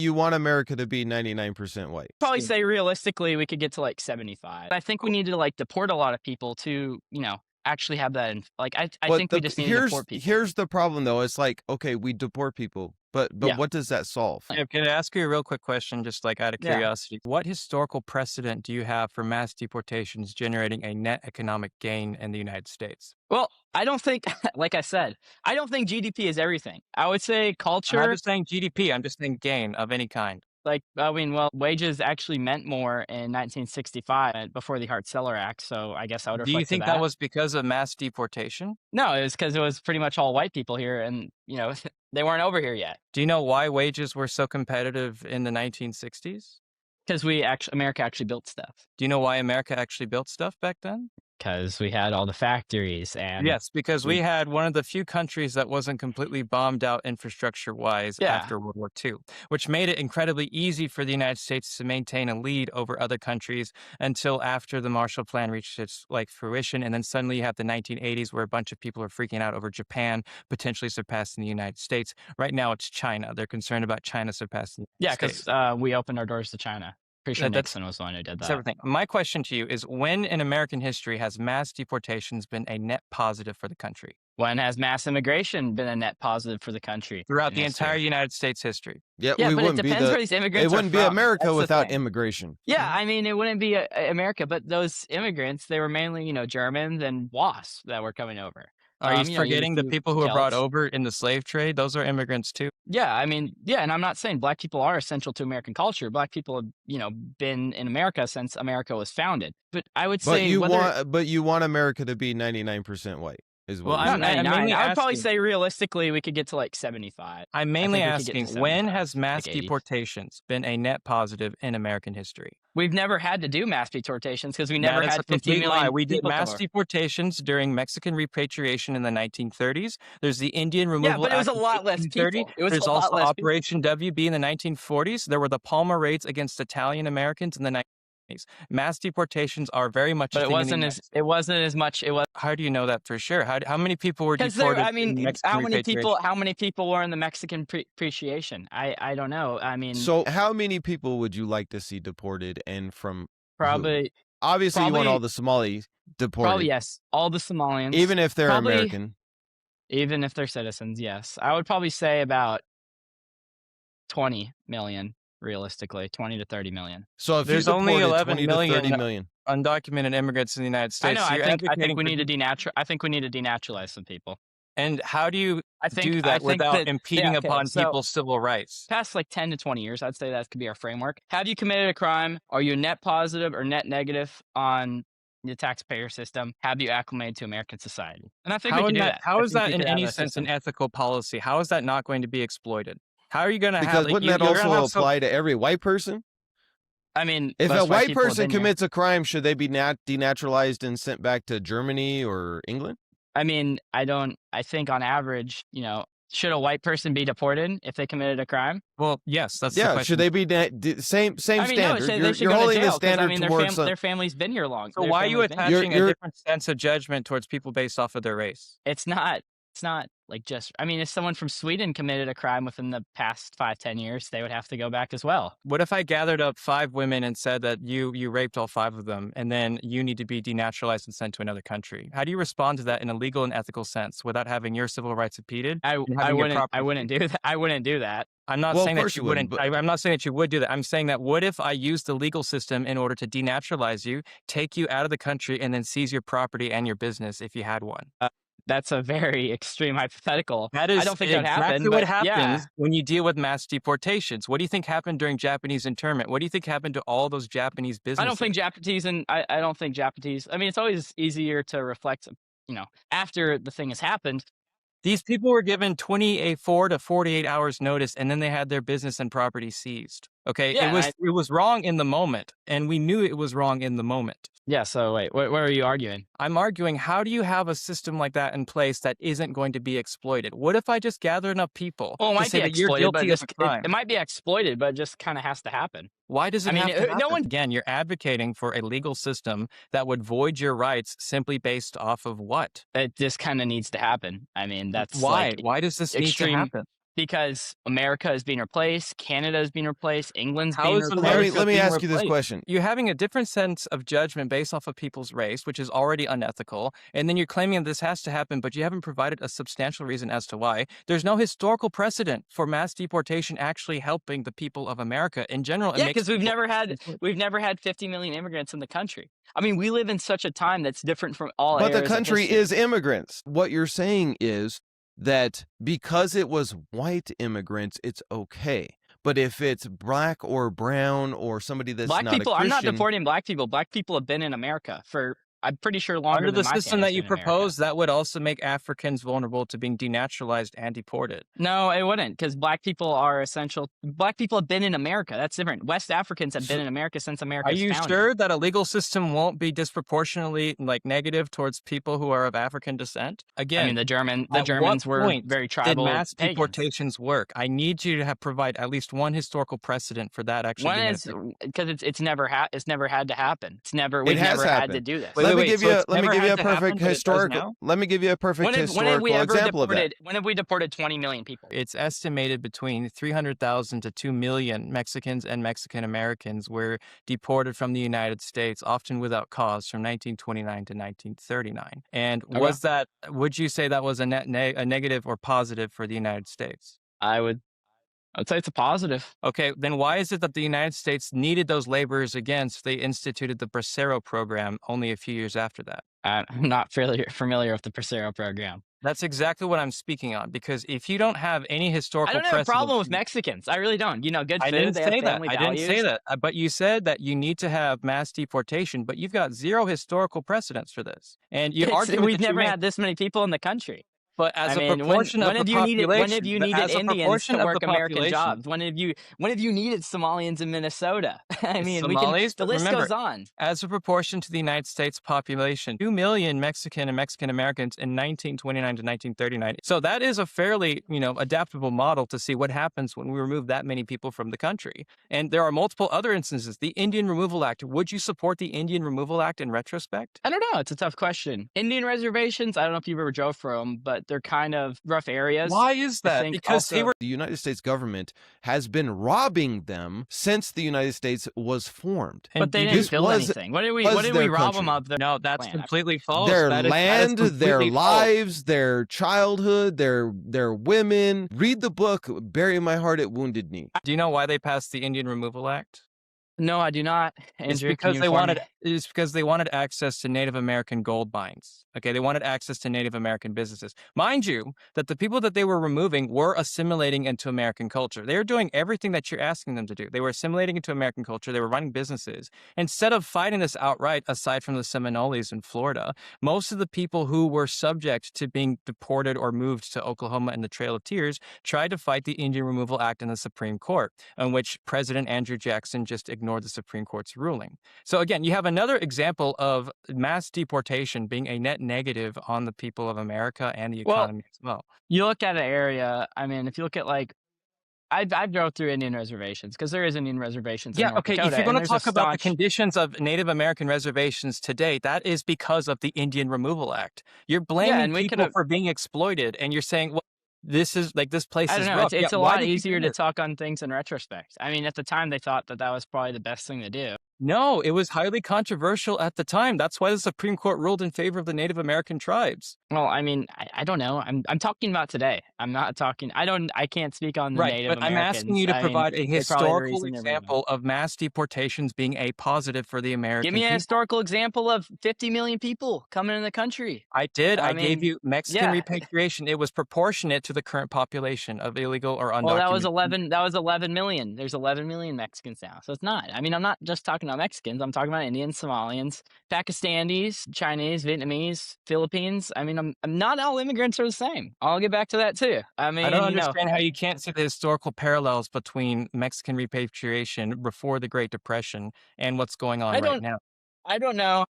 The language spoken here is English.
You want America to be 99% white. Probably say realistically we could get to like 75. I think we need to like deport a lot of people to, actually have that. I think we just need to deport people. Here's the problem though. It's like, okay, we deport people, but Yeah. what does that solve? Can I ask you a real quick question, just like out of Yeah. curiosity? What historical precedent do you have for mass deportations generating a net economic gain in the United States? Well, I don't think, like I said, I don't think GDP is everything. I would say I'm culture, not just saying GDP, I'm just saying gain of any kind. wages actually meant more in 1965 before the Hart-Celler Act. So I guess I would Do reflect you think to that was because of mass deportation? No, it was because it was pretty much all white people here, and they weren't over here yet. Do you know why wages were so competitive in the 1960s? Because America actually built stuff. Do you know why America actually built stuff back then? Because we had all the factories and Yes, because we had one of the few countries that wasn't completely bombed out infrastructure-wise Yeah. after World War II, which made it incredibly easy for the United States to maintain a lead over other countries until after the Marshall Plan reached its fruition. And then suddenly you have the 1980s where a bunch of people are freaking out over Japan potentially surpassing the United States. Right now it's China. They're concerned about China surpassing the United States. because we opened our doors to China. Pretty sure That's- Nixon was the one who did That's that. everything. My question to you is, when in American history has mass deportations been a net positive for the country? When has mass immigration been a net positive for the country? Throughout in the history? entire United States history. Yeah, Yeah, we but it wouldn't be depends where these immigrants it wouldn't are be from. America That's the without thing. immigration. Yeah, I mean, it wouldn't be America, but those immigrants, they were mainly, Germans and WASPs that were coming over. Are you you forgetting the few people who were brought Celts. over in the slave trade? Those are immigrants too. Yeah, I mean, yeah, and I'm not saying black people are essential to American culture. Black people have, been in America since America was founded. But I would But say you want America to be 99% white is what Well, you're I'm saying. not 99. mainly I would probably asking- say realistically we could get to like 75. I'm mainly think we could get to asking, when 75, has mass like 80. deportations been a net positive in American history? We've never had to do mass deportations because we never That is had a 50 complete million lie. We did people come mass over. deportations during Mexican repatriation in the 1930s. There's the Indian Removal but it was Act a in lot less 1830. people. It was There's a lot also less people. Operation WB in the 1940s. There were the Palmer raids against Italian Americans in the 1920s. Mass deportations are very much a But thing in the United States. it wasn't as much. It was How do you know that for sure? How many people were because deported I in mean, Mexican how many repatriation? people were in the Mexican appreciation? I don't know. I mean, So how many people would you like to see deported and from who? probably Obviously you want all the Somalis deported. probably yes, all the Somalians, Even if they're probably- American. even if they're citizens. Yes, I would probably say about 20 million. Realistically, 20 to 30 million. So if There's you only deported 11 20 to 30 million million. undocumented immigrants in the United I States. know. So I you're think advocating we for need to denaturalize some people. And how do you I think do that without that- impeding yeah, okay, upon so- people's civil rights? Past like 10 to 20 years, I'd say that could be our framework. Have you committed a crime? Are you net positive or net negative on the taxpayer system? Have you acclimated to American society? And I think we can do that. How I is think that we in could have any a sense an system. ethical policy? How is that not going to be exploited? How are you going to have Because like, wouldn't that you're gonna also have apply to every white person? I mean, If most a white people have person been here. commits a crime, should they be denaturalized and sent back to Germany or England? I mean, I think on average, should a white person be deported if they committed a crime? Well, yes, that's the Yeah, question. should they be same I mean, no, standard? they should you're go to holding jail the 'cause, standard I mean, towards their family's been here long. So Their why are you family's been here. attaching a You're- different sense of judgment towards people based off of their race? It's not like just, I mean, if someone from Sweden committed a crime within the past 5-10 years, they would have to go back as well. What if I gathered up 5 women and said that you raped all 5 of them and then you need to be denaturalized and sent to another country? How do you respond to that in a legal and ethical sense without having your civil rights impeded? I and having your property wouldn't do that. I wouldn't do that. I'm not Well, saying of that course you you wouldn't, wouldn't. I'm not saying that you would do that. I'm saying that what if I use the legal system in order to denaturalize you, take you out of the country, and then seize your property and your business if you had one? That's a very extreme hypothetical. That is I don't think that would exactly happen. what but happens yeah. when you deal with mass deportations. What do you think happened during Japanese internment? What do you think happened to all those Japanese businesses? I don't think Japanese. I mean, it's always easier to reflect, after the thing has happened. These people were given 24 to 48 hours notice, and then they had their business and property seized. Okay, Yeah, it was wrong in the moment, and we knew it was wrong in the moment. Yeah. So wait, what are you arguing? I'm arguing, how do you have a system like that in place that isn't going to be exploited? What if I just gather enough people Well, it to might say be that you're exploited, but guilty of a crime? it might be exploited, but it just kind of has to happen. Why does it I mean, have to no happen? one- Again, you're advocating for a legal system that would void your rights simply based off of what? It just kind of needs to happen. I mean, that's Why? like Why does this need to extreme- happen? Because America is being replaced, Canada is being replaced, England's How being is replaced. America Let me being ask you this replaced? question. You're having a different sense of judgment based off of people's race, which is already unethical, and then you're claiming this has to happen, but you haven't provided a substantial reason as to why. There's no historical precedent for mass deportation actually helping the people of America. In general, it Yeah, makes because we've people never had 50 million immigrants in the country. I mean, we live in such a time that's different from all But the eras of country history. is immigrants. What you're saying is that because it was white immigrants, it's okay. But if it's black or brown or somebody that's Black not a people, I'm not Christian, deporting black people. Black people have been in America for, I'm pretty sure, longer under than the my system family's that been you in America. propose, that would also make Africans vulnerable to being denaturalized and deported. No, it wouldn't, because black people are essential. Black people have been in America. That's different. West Africans have been So- in America since Are America's you founding. sure that a legal system won't be disproportionately negative towards people who are of African descent? I Again, mean, the at what Germans were point very did tribal mass pagans. deportations work? I need you to provide at least one historical precedent for that actually One being is because it's never had to happen. it We've has never had to happened. do this. Wait, Let me wait, give so you it's let me never give you a had to happen, perfect but it does historical now? let me give you a perfect historical example of that. When have we deported 20 million people? It's estimated between 300,000 to 2 million Mexicans and Mexican Americans were deported from the United States, often without cause, from 1929 to 1939. And would you say that was a negative or positive for the United States? I'd say it's a positive. Okay, then why is it that the United States needed those laborers again, so they instituted the Bracero program only a few years after that? I'm not familiar with the Bracero program. That's exactly what I'm speaking on, because if you don't have any I historical don't have a problem precedent, with Mexicans. I really don't. You know, good I food. didn't They have say that. family I didn't say values. that. But you said that you need to have mass deportation, but you've got zero historical precedents for this. And your argument We've that you never make, had this many people in the country. but as I a mean, proportion of the when have population, you needed as a Indians proportion to of the work American population, jobs? When have you needed Somalians in Minnesota? I mean, Somalis, the but list remember, goes on. as a proportion to the United States population, 2 million Mexican and Mexican Americans in 1929 to 1939. So that is a fairly, adaptable model to see what happens when we remove that many people from the country. And there are multiple other instances. The Indian Removal Act. Would you support the Indian Removal Act in retrospect? I don't know. It's a tough question. Indian reservations, I don't know if you've ever drove through them, but they're kind of rough areas. Why is I that? think Because they also- were The United States government has been robbing them since the United States was formed. But they And didn't this build was- anything. What did we was rob their them country. of? No, that's land. completely false. Their That is land, their completely false. lives, their childhood, their women. Read the book "Bury My Heart at Wounded Knee." Do you know why they passed the Indian Removal Act? No, I do not. Andrew, It's can because you they inform me? it's because they wanted access to Native American gold mines. Okay, they wanted access to Native American businesses. Mind you, that the people that they were removing were assimilating into American culture. They were doing everything that you're asking them to do. They were assimilating into American culture. They were running businesses. Instead of fighting this outright, aside from the Seminoles in Florida, most of the people who were subject to being deported or moved to Oklahoma and the Trail of Tears tried to fight the Indian Removal Act in the Supreme Court, in which President Andrew Jackson just ignored the Supreme Court's ruling. So again, you have another example of mass deportation being a net negative on the people of America and the economy as well. You look at an area, I mean, if you look at I've drove through Indian reservations because there is Indian reservations in Yeah, North okay, Dakota, if you're and going to there's a talk about the staunch- conditions of Native American reservations today, that is because of the Indian Removal Act. You're blaming and we people could've- for being exploited, and you're saying, well, this is this place I is don't know. rough. It's Yeah, a why lot did you easier do to this? talk on things in retrospect. I mean, at the time, they thought that was probably the best thing to do. No, it was highly controversial at the time. That's why the Supreme Court ruled in favor of the Native American tribes. Well, I mean, I don't know. I'm talking about today. I'm not talking. I can't speak on the Right, Native but I'm Americans. asking you to I mean, provide a they probably the historical reason they're moving. example of mass deportations being a positive for the American Give me a people. historical example of 50 million people coming in the country. I did. I I gave mean, you Mexican yeah. repatriation. It was proportionate to the current population of illegal or undocumented. Well, that was 11. That was 11 million. There's 11 million Mexicans now, so it's not. I mean, I'm not just talking about Mexicans. I'm talking about Indians, Somalians, Pakistanis, Chinese, Vietnamese, Philippines. I mean, I'm not all immigrants are the same. I'll get back to that too. I mean, I don't understand how you can't see the historical parallels between Mexican repatriation before the Great Depression and what's going on I right don't- now. I don't know.